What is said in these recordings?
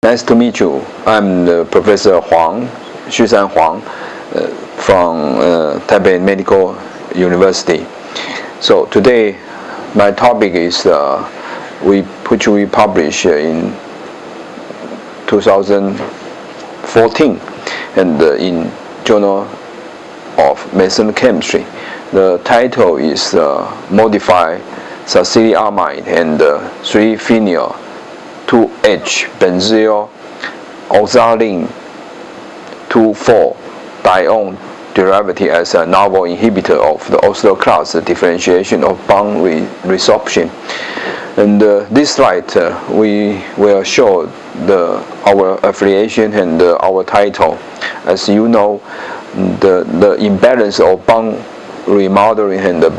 Nice to meet you. I'm Professor Huang, Xushan Huang, from Taipei Medical University. So today, my topic is which we published in 2014, and in Journal of Medicinal Chemistry. The title is Modified Salicylamide and 3-phenyl 2H benzyl oxalate 2,4-dione derivative as a novel inhibitor of the osteoclast differentiation of bond resorption. And this slide we will show our affiliation and our title. As you know, the imbalance of bone remodeling and the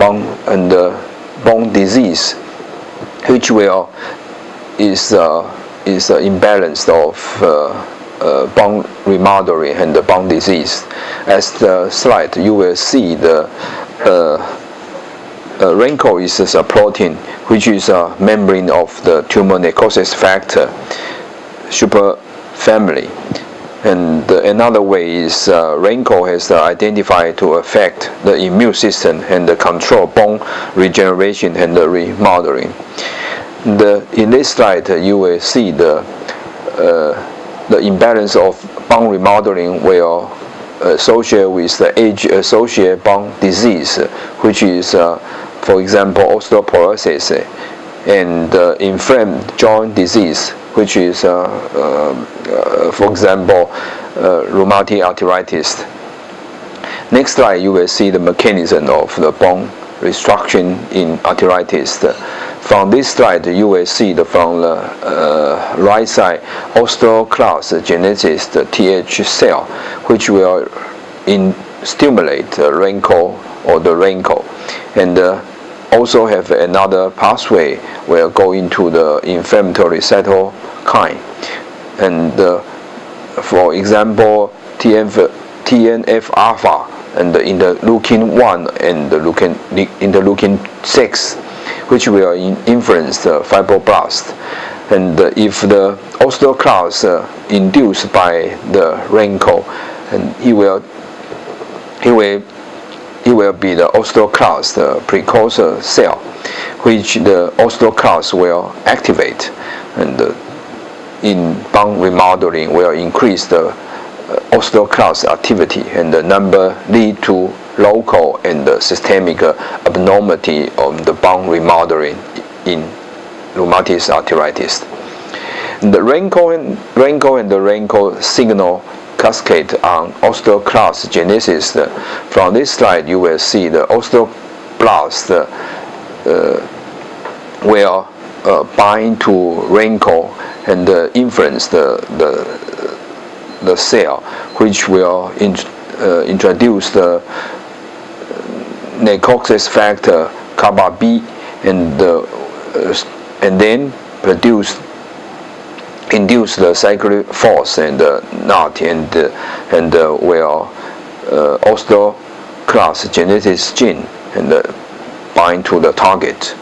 bone disease, which is imbalance of bone remodeling and the bone disease. As the slide, you will see the RANKL is a protein which is a membrane of the tumor necrosis factor superfamily. And another way is RANKL has identified to affect the immune system and control bone regeneration and the remodeling. In this slide, you will see the imbalance of bone remodeling will associate with the age-associated bone disease, which is, for example, osteoporosis, and inflamed joint disease, which is, for example, rheumatoid arthritis. Next slide, you will see the mechanism of the bone restriction in arthritis. From this slide, you will see from the right side osteoclast genesis, the Th cell, which will stimulate the RANKL or the RANKL, and also have another pathway will go into the inflammatory cytokine. And for example, TNF alpha and the interleukin 1 and the interleukin 6, which will influence the fibroblast. And if the osteoclast induced by the RANKL, and he will be the osteoclast precursor cell, which the osteoclast will activate, and in bone remodeling will increase the osteoclast activity, and the number lead to local and systemic abnormality of the bone remodeling in rheumatoid arthritis. The RANKL and the RANKL signal cascade on osteoclast genesis. From this slide, you will see the osteoblast will bind to RANKL and influence the cell, which will introduce the necrosis factor kappa B, and then induce the cyclic force and NOT, and will osteoclast genesis gene and bind to the target.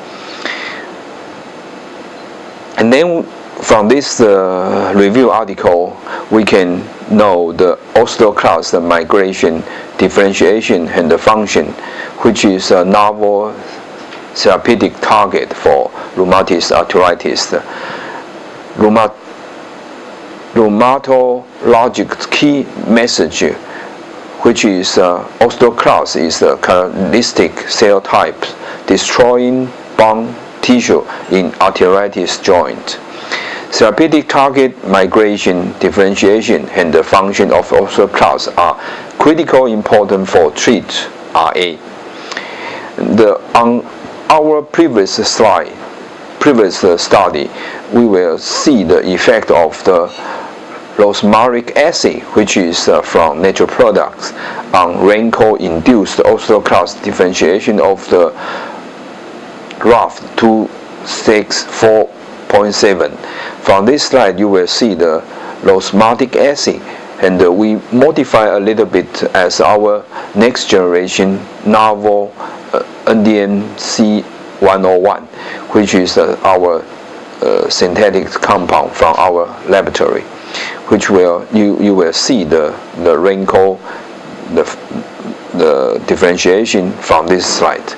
And then from this review article, we can know the osteoclast migration, differentiation, and the function, which is a novel therapeutic target for rheumatoid arthritis. Rheumatologic key message, which is osteoclast is a characteristic cell type destroying bone tissue in arthritis joint. Therapeutic target, migration, differentiation, and the function of osteoclast are critically important for treat RA. On our previous study, we will see the effect of the rosmarinic acid, which is from natural products, on RANKL-induced osteoclast differentiation of the RAF 264.7. From this slide, you will see the rosmarinic acid, and we modify a little bit as our next generation novel NDMC101, which is our synthetic compound from our laboratory. which you will see the wrinkle, the differentiation from this slide.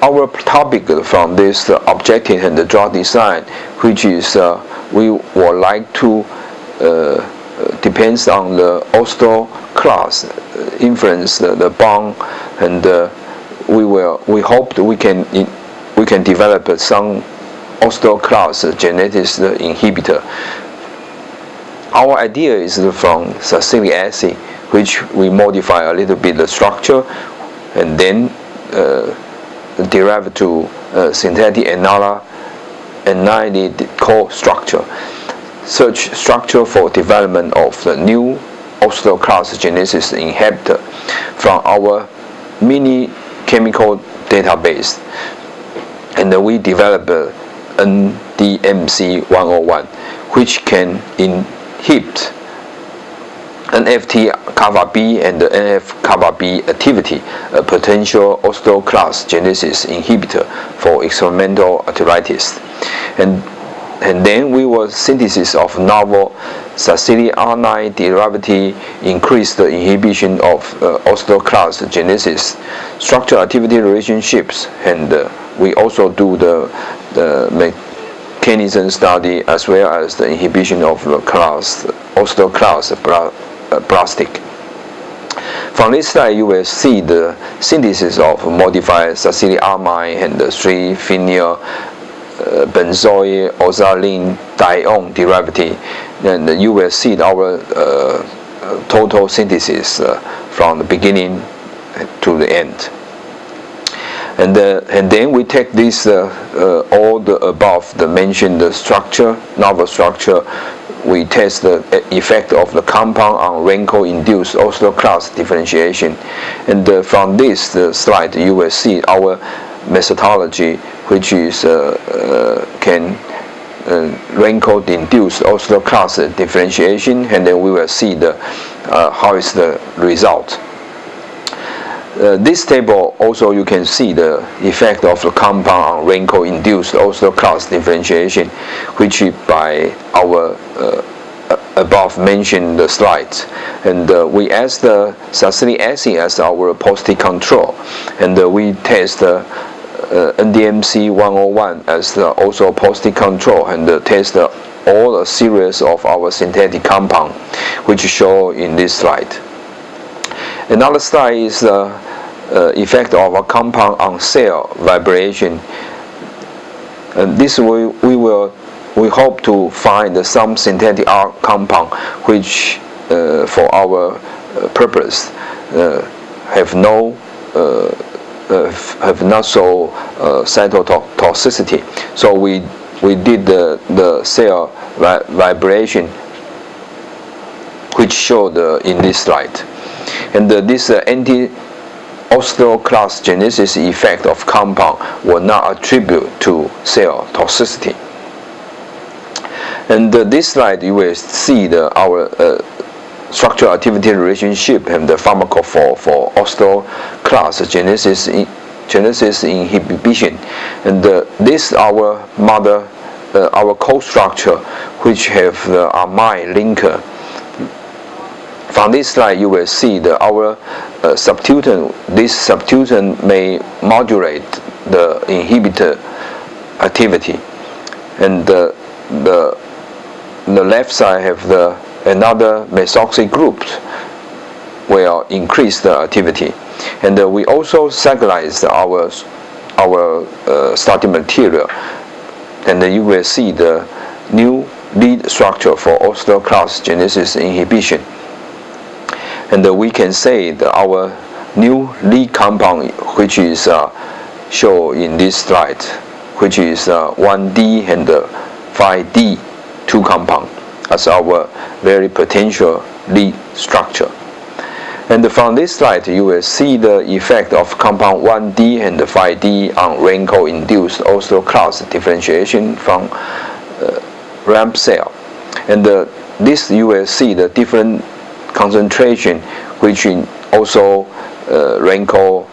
Our topic from this objective and the draw design, which is we would like to depends on the Oslo class influence the bond, and we hope that we can develop some Oslo class genetics inhibitor. Our idea is from salicylic acid, which we modify a little bit the structure, and then derive to synthetic aniline core structure. Such structure for development of the new Oslo class genesis inhibitor from our mini chemical database, and we develop NDMC101, which can inhibit NF-kappa B and the NF-kappa B activity, a potential Oslo class genesis inhibitor for experimental arthritis. And then we will synthesis of novel salicylic R9 derivative, increase the inhibition of Oslo class genesis, structure activity relationships, and we also do the mechanism study as well as the inhibition of the Oslo class plastic. From this slide, you will see the synthesis of modified salicylic amide and the 3-phenyl benzoyl oxalate dione derivative, and you will see our total synthesis from the beginning to the end. And then we take this all the above the mentioned structure, novel structure. We test the effect of the compound on wrinkle-induced Oslo class differentiation, and from this slide you will see our methodology, which is can wrinkle-induced Oslo class differentiation, and then we will see how is the result. This table also you can see the effect of the compound on wrinkle-induced Oslo class differentiation, which is by our above mentioned slides. And we ask the salicylic acid as our positive control, and we test NDMC101 as also positive control, and test all a series of our synthetic compound, which show in this slide. Another slide is the effect of a compound on cell vibration, and this we hope to find some synthetic compound which for our purpose have not so cytotoxicity. So we did the cell vibration, which showed in this slide, and this anti-Oslo class genesis effect of compound will not attribute to cell toxicity. And this slide you will see our structural activity relationship and the pharmacophore for Oslo class genesis inhibition, and this our our co-structure, which have the amide linker. From this slide you will see our substituent. This substituent may modulate the inhibitor activity, and the left side have another methoxy group will increase the activity, and we also cyclize our starting material, and you will see the new lead structure for Oslo class genesis inhibition, and we can say that our new lead compound, which is shown in this slide, which is 1D and 5D 2 compound as our very potential lead structure. And from this slide you will see the effect of compound 1D and 5D on wrinkle-induced Oslo class differentiation from ramp cell, and this you will see the different concentration which also wrinkle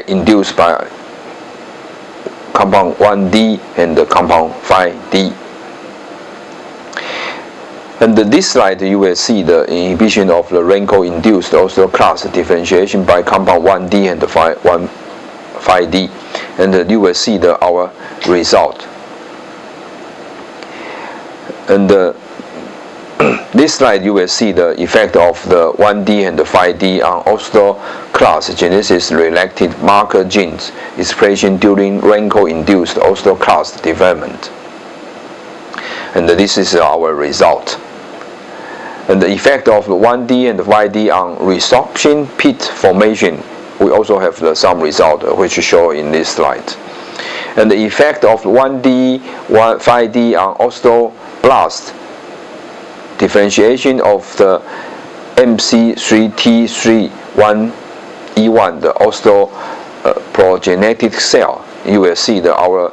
induced by compound 1D and the compound 5D. And this slide you will see the inhibition of the Renko-induced osteoclast differentiation by compound 1D and 5D, and you will see our result. And this slide you will see the effect of the 1D and the 5D on osteoclast genesis-related marker genes expression during Renko-induced osteoclast development. And this is our result. And the effect of the 1D and the 5D on resorption pit formation, we also have some result which show in this slide. And the effect of 1D, 5D on osteoblast differentiation of the MC3T31E1, the osteoprogenitic cell. You will see our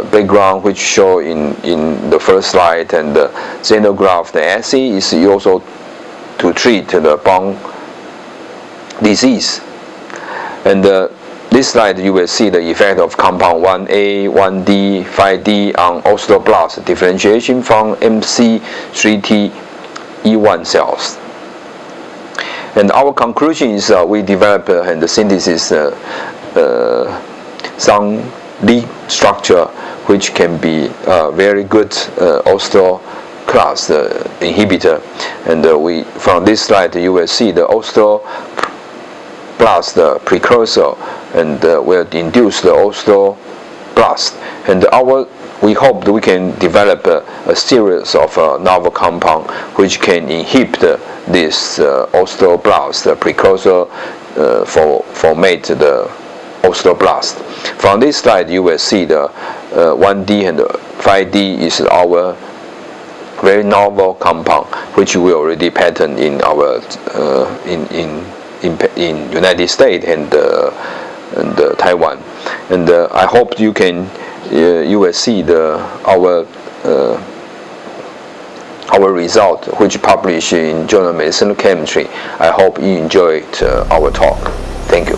background which show in the first slide, and the xenograft assay is also to treat the bone disease. And this slide you will see the effect of compound 1A, 1D, 5D on osteoblast differentiation from MC3T E1 cells. And our conclusion is we develop and synthesis some lead structure which can be very good osteoclast inhibitor. And from this slide you will see the osteoblast precursor, and will induce the osteoblast. And we hope that we can develop a series of novel compound which can inhibit this osteoblast precursor formate the osteoblast. From this slide you will see the 1D and 5D is our very novel compound which we already patent in our in United States and Taiwan. And I hope you will see our result which published in Journal of Medicinal Chemistry. I hope you enjoyed our talk. Thank you.